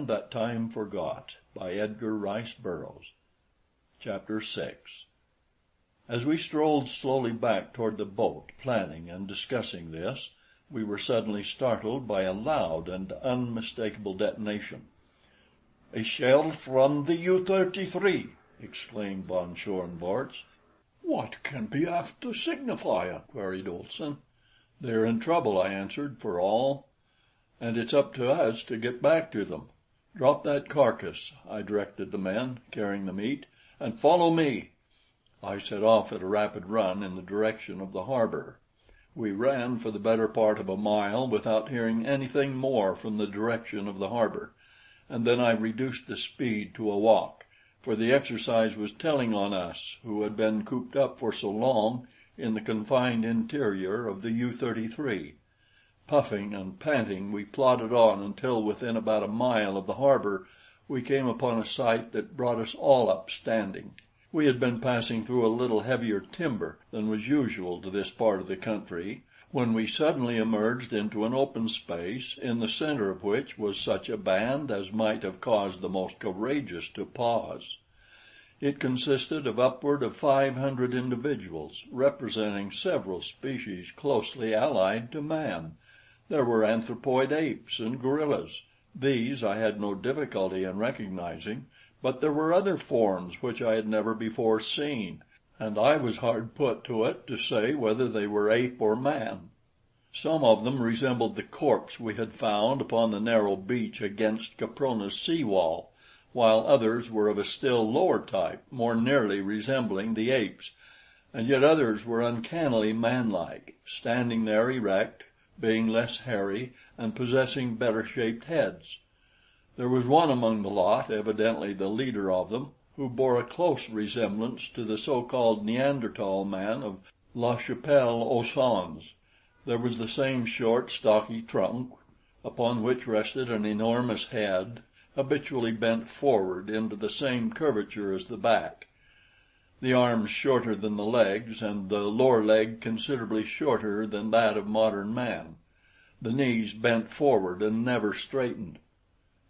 Land That Time Forgot by Edgar Rice Burroughs. Chapter 6. As we strolled slowly back toward the boat, planning and discussing this, we were suddenly startled by a loud and unmistakable detonation. "A shell from the U-33!" exclaimed von Schoenvorts. "What can be after signifyin'?" queried Olson. "They're in trouble," I answered, "for all, and it's up to us to get back to them. Drop that carcass," I directed the men carrying the meat, "and follow me." I set off at a rapid run in the direction of the harbor. We ran for the better part of a mile without hearing anything more from the direction of the harbor, and then I reduced the speed to a walk, for the exercise was telling on us who had been cooped up for so long in the confined interior of the U-33. Puffing and panting, we plodded on until within about a mile of the harbor we came upon a sight that brought us all up standing. We had been passing through a little heavier timber than was usual to this part of the country, when we suddenly emerged into an open space, in the center of which was such a band as might have caused the most courageous to pause. It consisted of upward of 500 individuals, representing several species closely allied to man. There were anthropoid apes and gorillas. These I had no difficulty in recognizing, but there were other forms which I had never before seen, and I was hard put to it to say whether they were ape or man. Some of them resembled the corpse we had found upon the narrow beach against Caprona's sea wall, while others were of a still lower type, more nearly resembling the apes, and yet others were uncannily manlike, standing there erect, being less hairy and possessing better shaped heads. There was one among the lot, evidently the leader of them, who bore a close resemblance to the so-called Neanderthal man of La Chapelle-aux-Saints. There was the same short, stocky trunk, upon which rested an enormous head, habitually bent forward into the same curvature as the back, the arms shorter than the legs, and the lower leg considerably shorter than that of modern man, the knees bent forward and never straightened.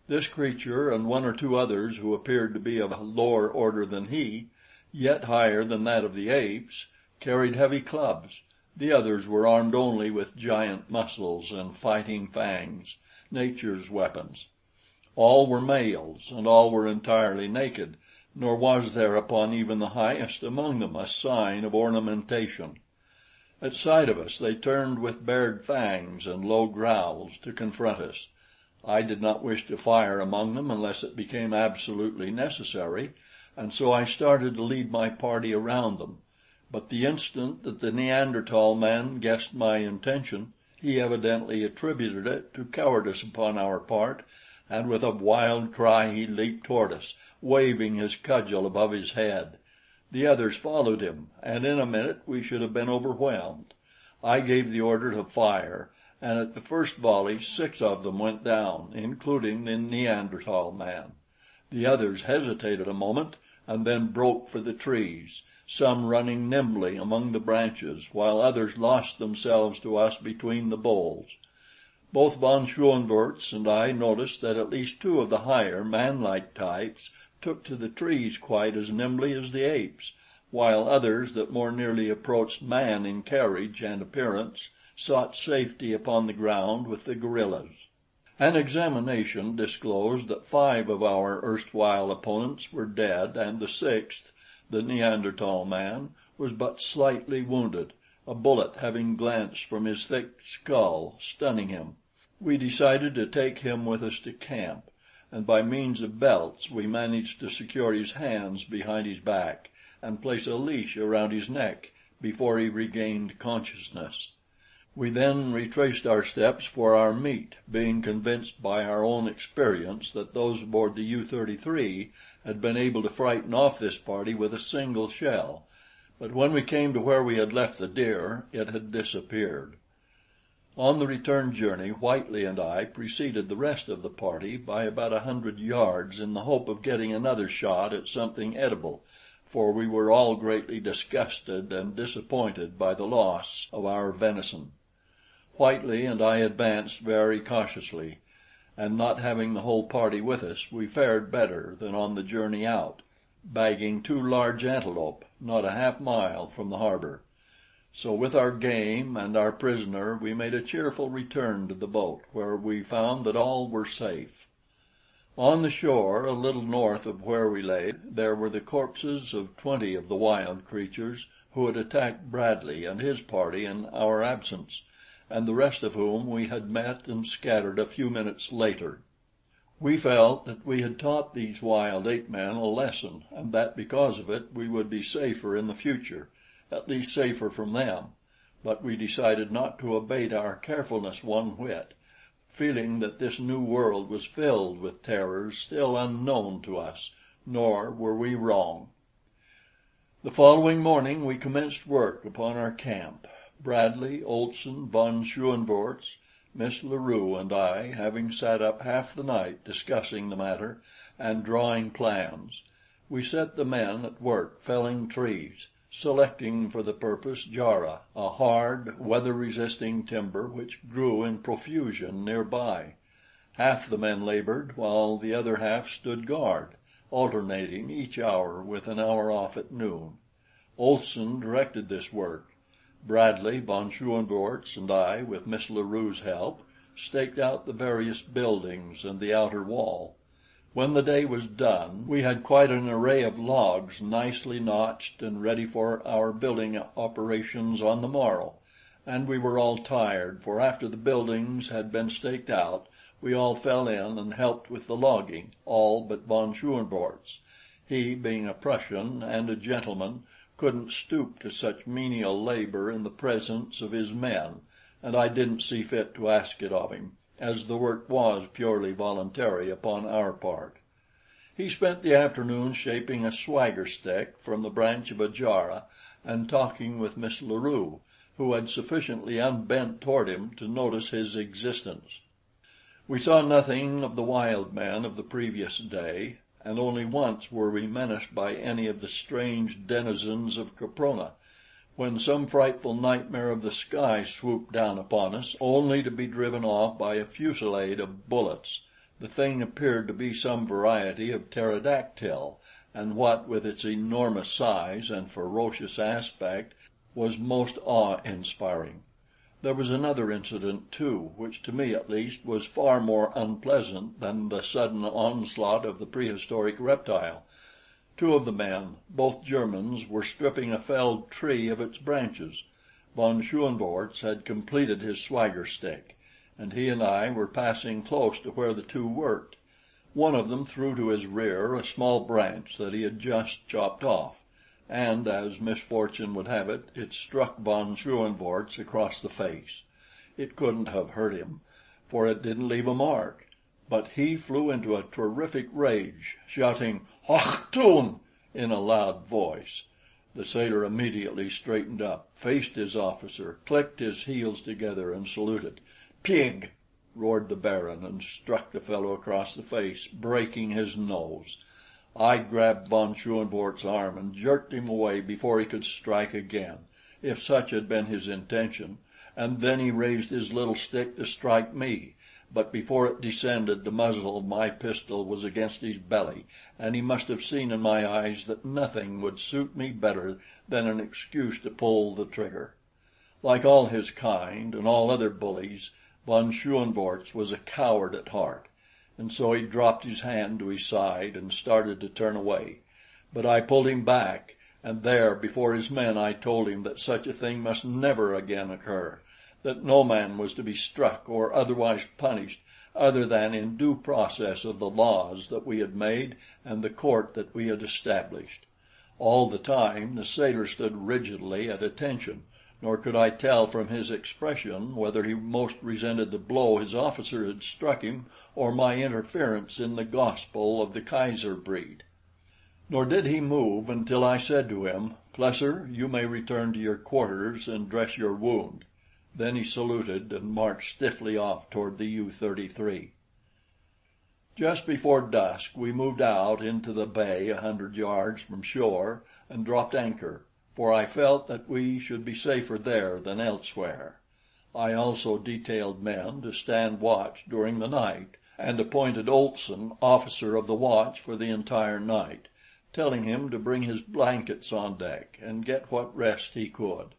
This creature, and one or two others who appeared to be of a lower order than he, yet higher than that of the apes, carried heavy clubs. The others were armed only with giant muscles and fighting fangs, nature's weapons. All were males, and all were entirely naked, nor was there upon even the highest among them a sign of ornamentation. At sight of us they turned with bared fangs and low growls to confront us. I did not wish to fire among them unless it became absolutely necessary, and so I started to lead my party around them. But the instant that the Neanderthal man guessed my intention, he evidently attributed it to cowardice upon our part, and with a wild cry he leaped toward us, waving his cudgel above his head. The others followed him, and in a minute we should have been overwhelmed. I gave the order to fire, and at the first volley 6 of them went down, including the Neanderthal man. The others hesitated a moment and then broke for the trees, some running nimbly among the branches, while others lost themselves to us between the boles. Both von Schoenvorts and I noticed that at least 2 of the higher, manlike types took to the trees quite as nimbly as the apes, while others that more nearly approached man in carriage and appearance sought safety upon the ground with the gorillas. An examination disclosed that 5 of our erstwhile opponents were dead, and the 6th, the Neanderthal man, was but slightly wounded, a bullet having glanced from his thick skull, stunning him. We decided to take him with us to camp, and by means of belts we managed to secure his hands behind his back and place a leash around his neck before he regained consciousness. We then retraced our steps for our meat, being convinced by our own experience that those aboard the U-33 had been able to frighten off this party with a single shell, but when we came to where we had left the deer, it had disappeared. On the return journey, Whitely and I preceded the rest of the party by about 100 yards in the hope of getting another shot at something edible, for we were all greatly disgusted and disappointed by the loss of our venison. Whitely and I advanced very cautiously, and not having the whole party with us, we fared better than on the journey out, bagging 2 large antelope not a half-mile from the harbor. So with our game and our prisoner we made a cheerful return to the boat, where we found that all were safe. On the shore, a little north of where we lay, there were the corpses of 20 of the wild creatures who had attacked Bradley and his party in our absence, and the rest of whom we had met and scattered a few minutes later. We felt that we had taught these wild ape-men a lesson, and that because of it we would be safer in the future, at least safer from them, but we decided not to abate our carefulness one whit, feeling that this new world was filled with terrors still unknown to us, nor were we wrong. The following morning we commenced work upon our camp, Bradley, Olson, von Schoenvorts, Miss La Rue, and I having sat up half the night discussing the matter and drawing plans. We set the men at work felling trees, selecting for the purpose jarrah, a hard, weather-resisting timber which grew in profusion near by. Half the men labored, while the other half stood guard, alternating each hour with an hour off at noon. Olson directed this work. Bradley, von Schoenvorts, and I, with Miss La Rue's help, staked out the various buildings and the outer wall. When the day was done, we had quite an array of logs nicely notched and ready for our building operations on the morrow, and we were all tired, for after the buildings had been staked out, we all fell in and helped with the logging, all but von Schoenvorts. He, being a Prussian and a gentleman, couldn't stoop to such menial labor in the presence of his men, and I didn't see fit to ask it of him, as the work was purely voluntary upon our part. He spent the afternoon shaping a swagger stick from the branch of a jarrah and talking with Miss La Rue, who had sufficiently unbent toward him to notice his existence. We saw nothing of the wild men of the previous day, and only once were we menaced by any of the strange denizens of Caprona, when some frightful nightmare of the sky swooped down upon us, only to be driven off by a fusillade of bullets. The thing appeared to be some variety of pterodactyl, and what with its enormous size and ferocious aspect was most awe-inspiring. There was another incident, too, which to me at least was far more unpleasant than the sudden onslaught of the prehistoric reptile. 2 of the men, both Germans, were stripping a felled tree of its branches. Von Schoenvorts had completed his swagger stick, and he and I were passing close to where the 2 worked. One of them threw to his rear a small branch that he had just chopped off, and as misfortune would have it, it struck von Schoenvorts across the face. It couldn't have hurt him, for it didn't leave a mark, but he flew into a terrific rage, shouting "Achtung!" in a loud voice. The sailor immediately straightened up, faced his officer, clicked his heels together, and saluted. "Pig!" roared the Baron, and struck the fellow across the face, breaking his nose. I grabbed von Schoenvorts' arm and jerked him away before he could strike again, if such had been his intention, and then he raised his little stick to strike me, but before it descended, the muzzle of my pistol was against his belly, and he must have seen in my eyes that nothing would suit me better than an excuse to pull the trigger. Like all his kind and all other bullies, von Schoenvorts was a coward at heart, and so he dropped his hand to his side and started to turn away. But I pulled him back, and there before his men I told him that such a thing must never again occur, that no man was to be struck or otherwise punished other than in due process of the laws that we had made and the court that we had established. All the time the sailor stood rigidly at attention, nor could I tell from his expression whether he most resented the blow his officer had struck him or my interference in the gospel of the Kaiser breed. Nor did he move until I said to him, "Plesser, you may return to your quarters and dress your wound." Then he saluted and marched stiffly off toward the U-33. Just before dusk we moved out into the bay 100 yards from shore and dropped anchor, for I felt that we should be safer there than elsewhere. I also detailed men to stand watch during the night and appointed Olson officer of the watch for the entire night, telling him to bring his blankets on deck and get what rest he could.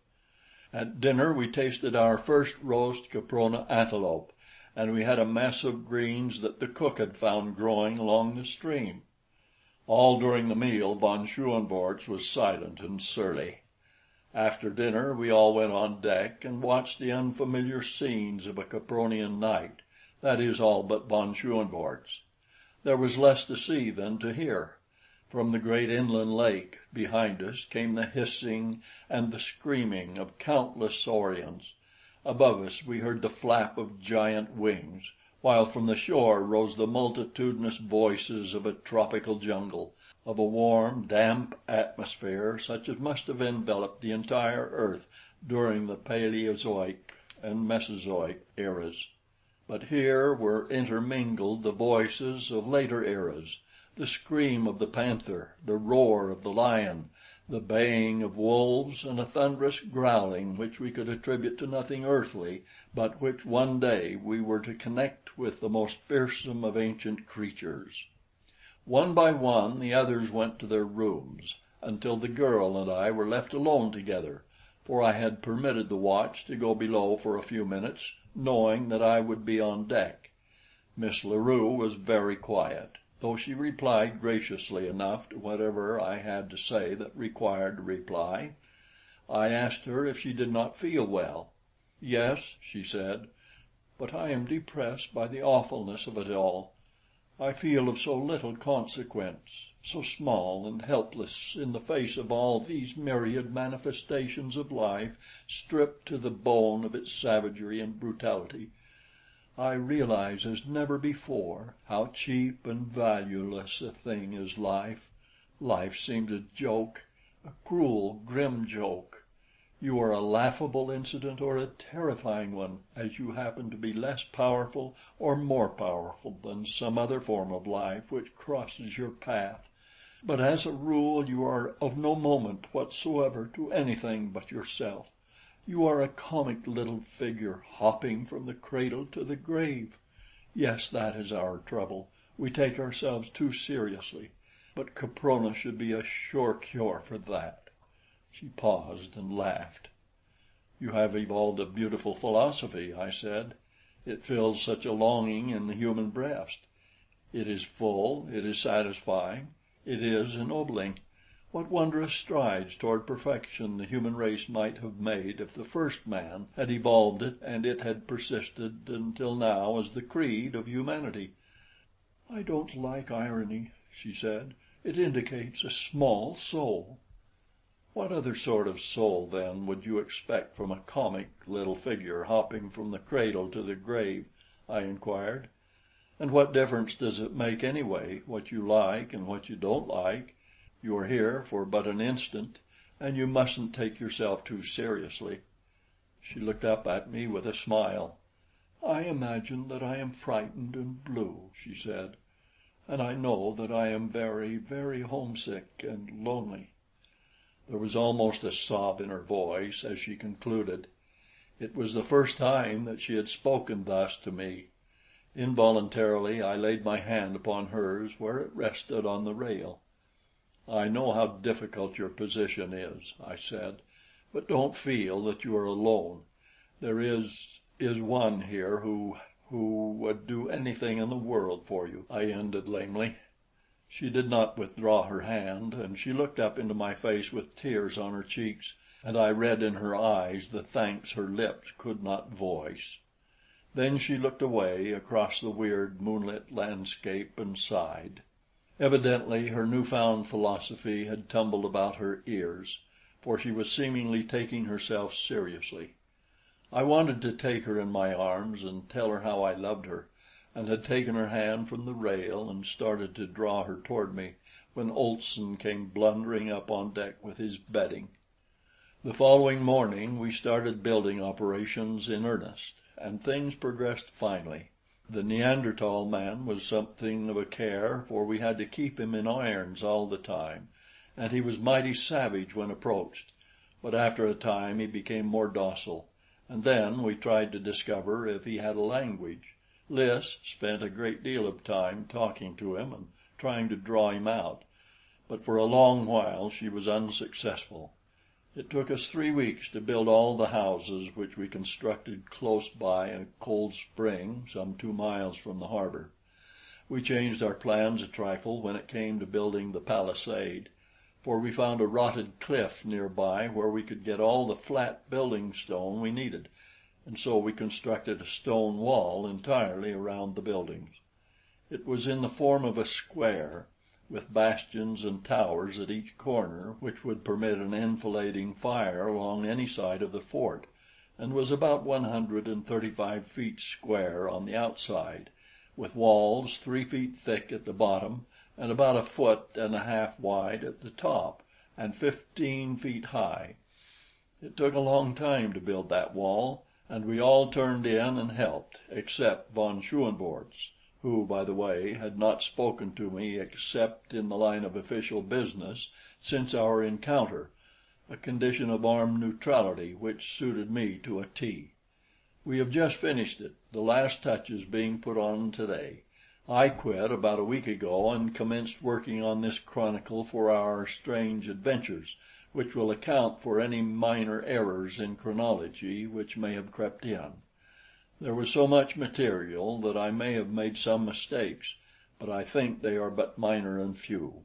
At dinner we tasted our first roast Caprona antelope, and we had a mess of greens that the cook had found growing along the stream. All during the meal von Schoenvorts was silent and surly. After dinner we all went on deck and watched the unfamiliar scenes of a Capronian night, that is, all but von Schoenvorts. There was less to see than to hear. From the great inland lake behind us came the hissing and the screaming of countless saurians. Above us we heard the flap of giant wings, while from the shore rose the multitudinous voices of a tropical jungle, of a warm, damp atmosphere such as must have enveloped the entire earth during the Paleozoic and Mesozoic eras. But here were intermingled the voices of later eras, the scream of the panther, the roar of the lion, the baying of wolves, and a thunderous growling which we could attribute to nothing earthly, but which one day we were to connect with the most fearsome of ancient creatures. One by one the others went to their rooms, until the girl and I were left alone together, for I had permitted the watch to go below for a few minutes, knowing that I would be on deck. Miss La Rue was very quiet, though she replied graciously enough to whatever I had to say that required a reply. I asked her if she did not feel well. "Yes," she said, "but I am depressed by the awfulness of it all. I feel of so little consequence, so small and helpless in the face of all these myriad manifestations of life stripped to the bone of its savagery and brutality. I realize as never before how cheap and valueless a thing is life. Life seems a joke, a cruel, grim joke. You are a laughable incident or a terrifying one, as you happen to be less powerful or more powerful than some other form of life which crosses your path. But as a rule you are of no moment whatsoever to anything but yourself. You are a comic little figure hopping from the cradle to the grave. Yes, that is our trouble. We take ourselves too seriously. But Caprona should be a sure cure for that." She paused and laughed. "You have evolved a beautiful philosophy," I said. "It fills such a longing in the human breast. It is full, it is satisfying, it is ennobling. What wondrous strides toward perfection the human race might have made if the first man had evolved it and it had persisted until now as the creed of humanity." "I don't like irony," she said. "It indicates a small soul." "What other sort of soul, then, would you expect from a comic little figure hopping from the cradle to the grave?" I inquired. "And what difference does it make anyway, what you like and what you don't like? You are here for but an instant, and you mustn't take yourself too seriously." She looked up at me with a smile. "I imagine that I am frightened and blue," she said, "and I know that I am very, very homesick and lonely." There was almost a sob in her voice as she concluded. It was the first time that she had spoken thus to me. Involuntarily I laid my hand upon hers where it rested on the rail. "I know how difficult your position is," I said, "but don't feel that you are alone. There is one here who would do anything in the world for you," I ended lamely. She did not withdraw her hand, and she looked up into my face with tears on her cheeks, and I read in her eyes the thanks her lips could not voice. Then she looked away across the weird moonlit landscape and sighed. Evidently her new-found philosophy had tumbled about her ears, for she was seemingly taking herself seriously. I wanted to take her in my arms and tell her how I loved her, and had taken her hand from the rail and started to draw her toward me, when Olson came blundering up on deck with his bedding. The following morning we started building operations in earnest, and things progressed finely. The Neanderthal man was something of a care, for we had to keep him in irons all the time, and he was mighty savage when approached, but after a time he became more docile, and then we tried to discover if he had a language. Lys spent a great deal of time talking to him and trying to draw him out, but for a long while she was unsuccessful. It took us 3 weeks to build all the houses which we constructed close by a cold spring some 2 miles from the harbor. We changed our plans a trifle when it came to building the palisade, for we found a rotted cliff near by where we could get all the flat building stone we needed, and so we constructed a stone wall entirely around the buildings. It was in the form of a square, with bastions and towers at each corner, which would permit an enfilading fire along any side of the fort, and was about 135 feet square on the outside, with walls 3 feet thick at the bottom and about 1.5 feet wide at the top, and 15 feet high. It took a long time to build that wall, and we all turned in and helped, except von Schoenvorts, who, by the way, had not spoken to me except in the line of official business since our encounter, a condition of armed neutrality which suited me to a T. We have just finished it, the last touches being put on today. I quit about a week ago and commenced working on this chronicle for our strange adventures, which will account for any minor errors in chronology which may have crept in. There was so much material that I may have made some mistakes, but I think they are but minor and few.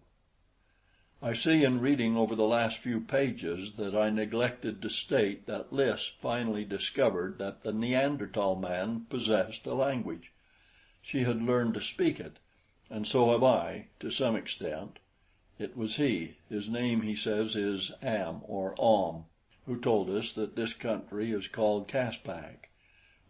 I see in reading over the last few pages that I neglected to state that Lys finally discovered that the Neanderthal man possessed a language. She had learned to speak it, and so have I, to some extent. It was he, his name he says is Am or Om, who told us that this country is called Caspak.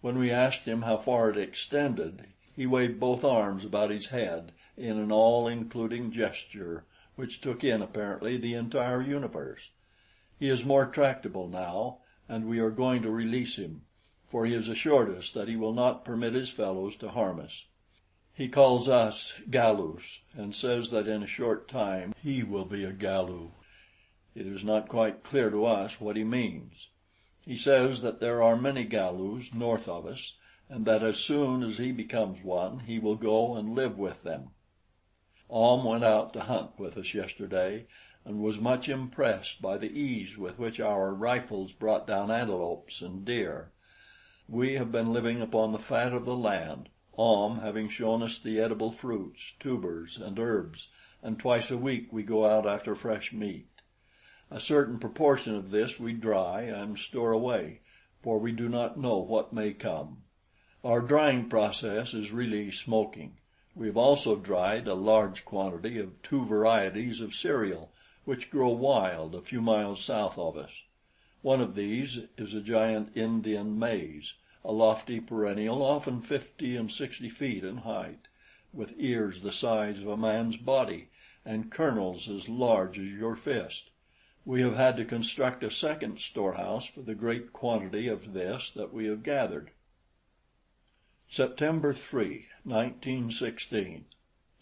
When we asked him how far it extended, he waved both arms about his head in an all-including gesture which took in apparently the entire universe. He is more tractable now, and we are going to release him, for he has assured us that he will not permit his fellows to harm us. He calls us Galus, and says that in a short time he will be a Galu. It is not quite clear to us what he means. He says that there are many Galus north of us, and that as soon as he becomes one, he will go and live with them. Ahm went out to hunt with us yesterday, and was much impressed by the ease with which our rifles brought down antelopes and deer. We have been living upon the fat of the land, Ahm having shown us the edible fruits, tubers, and herbs, and twice a week we go out after fresh meat. A certain proportion of this we dry and store away, for we do not know what may come. Our drying process is really smoking. We have also dried a large quantity of 2 varieties of cereal, which grow wild a few miles south of us. One of these is a giant Indian maize, a lofty perennial often 50 and 60 feet in height, with ears the size of a man's body and kernels as large as your fist. We have had to construct a second storehouse for the great quantity of this that we have gathered. September 3, 1916.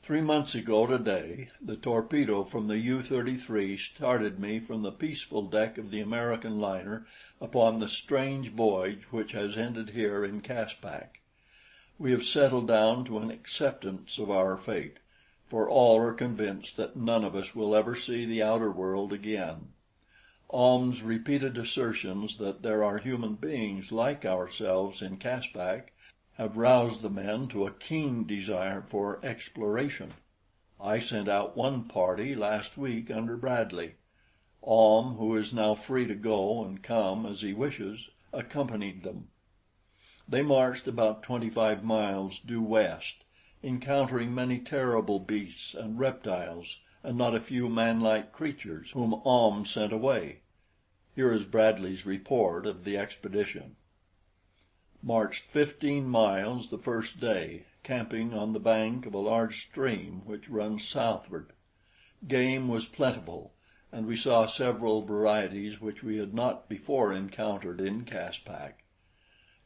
3 months ago today, the torpedo from the U-33 started me from the peaceful deck of the American liner upon the strange voyage which has ended here in Caspak. We have settled down to an acceptance of our fate, for all are convinced that none of us will ever see the outer world again. Ahm's repeated assertions that there are human beings like ourselves in Caspak have roused the men to a keen desire for exploration. I sent out one party last week under Bradley. Ahm, who is now free to go and come as he wishes, accompanied them. They marched about 25 miles due west, encountering many terrible beasts and reptiles, and not a few manlike creatures, whom Ahm sent away. Here is Bradley's report of the expedition. Marched 15 miles the first day, camping on the bank of a large stream which runs southward. Game was plentiful, and we saw several varieties which we had not before encountered in Caspak.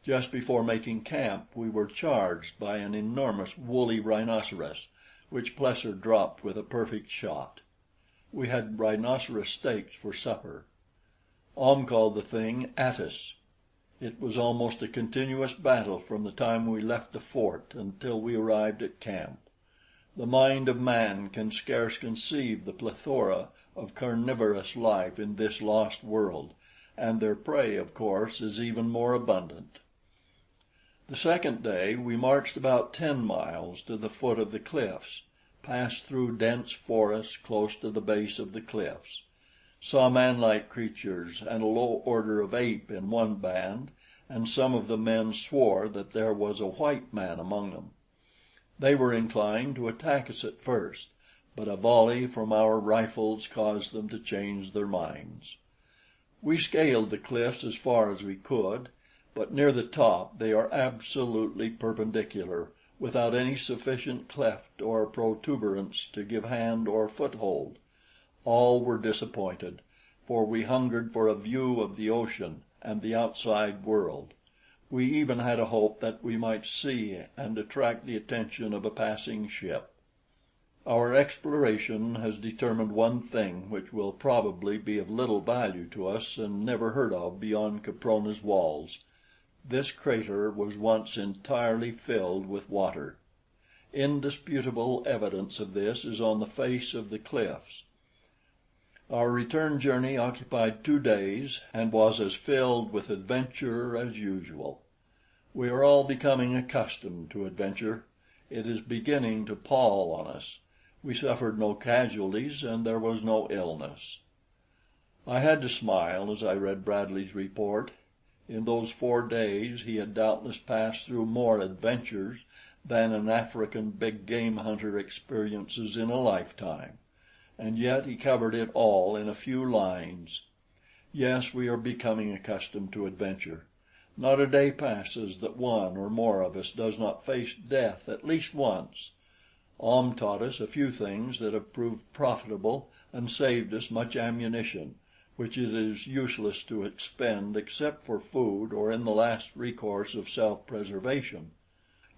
Just before making camp we were charged by an enormous woolly rhinoceros, which Plesser dropped with a perfect shot. We had rhinoceros steaks for supper. Ahm called the thing Attis. It was almost a continuous battle from the time we left the fort until we arrived at camp. The mind of man can scarce conceive the plethora of carnivorous life in this lost world, and their prey, of course, is even more abundant. The second day we marched about 10 miles to the foot of the cliffs, passed through dense forests close to the base of the cliffs, saw man-like creatures and a low order of ape in one band, and some of the men swore that there was a white man among them. They were inclined to attack us at first, but a volley from our rifles caused them to change their minds. We scaled the cliffs as far as we could, but near the top they are absolutely perpendicular, without any sufficient cleft or protuberance to give hand or foothold. All were disappointed, for we hungered for a view of the ocean and the outside world. We even had a hope that we might see and attract the attention of a passing ship. Our exploration has determined one thing which will probably be of little value to us and never heard of beyond Caprona's walls. This crater was once entirely filled with water. Indisputable evidence of this is on the face of the cliffs. Our return journey occupied 2 days and was as filled with adventure as usual. We are all becoming accustomed to adventure. It is beginning to pall on us. We suffered no casualties and there was no illness. I had to smile as I read Bradley's report. In those 4 days he had doubtless passed through more adventures than an African big game hunter experiences in a lifetime, and yet he covered it all in a few lines. Yes, we are becoming accustomed to adventure. Not a day passes that one or more of us does not face death at least once. Ahm taught us a few things that have proved profitable and saved us much ammunition, which it is useless to expend except for food or in the last recourse of self-preservation.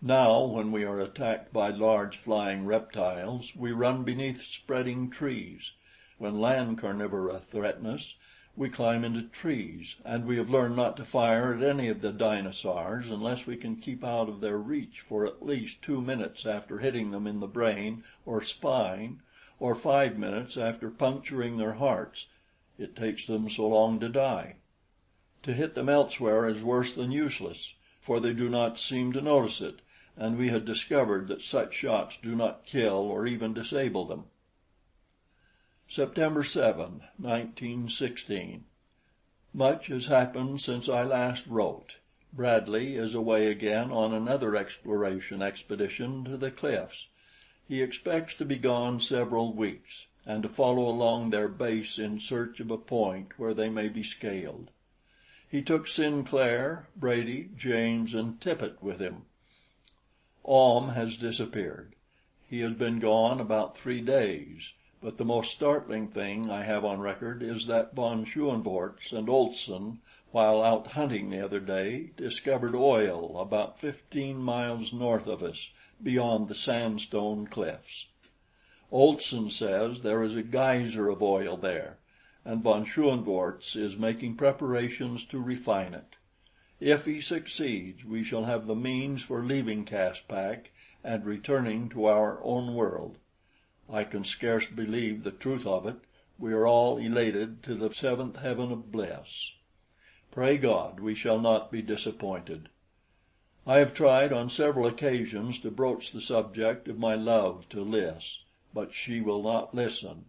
Now, when we are attacked by large flying reptiles, we run beneath spreading trees. When land carnivora threaten us, we climb into trees, and we have learned not to fire at any of the dinosaurs unless we can keep out of their reach for at least 2 minutes after hitting them in the brain or spine, or 5 minutes after puncturing their hearts. It takes them so long to die. To hit them elsewhere is worse than useless, for they do not seem to notice it, and we had discovered that such shots do not kill or even disable them. September 7, 1916. Much has happened since I last wrote. Bradley is away again on another exploration expedition to the cliffs. He expects to be gone several weeks, and to follow along their base in search of a point where they may be scaled. He took Sinclair, Brady, James, and Tippet with him. Ahm has disappeared. He has been gone about 3 days, but the most startling thing I have on record is that von Schoenvorts and Olson, while out hunting the other day, discovered oil about 15 miles north of us, beyond the sandstone cliffs. Olson says there is a geyser of oil there, and von Schoenvorts is making preparations to refine it. If he succeeds, we shall have the means for leaving Caspak and returning to our own world. I can scarce believe the truth of it. We are all elated to the 7th heaven of bliss. Pray God we shall not be disappointed. I have tried on several occasions to broach the subject of my love to Lys, but she will not listen.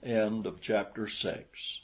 End of chapter 6.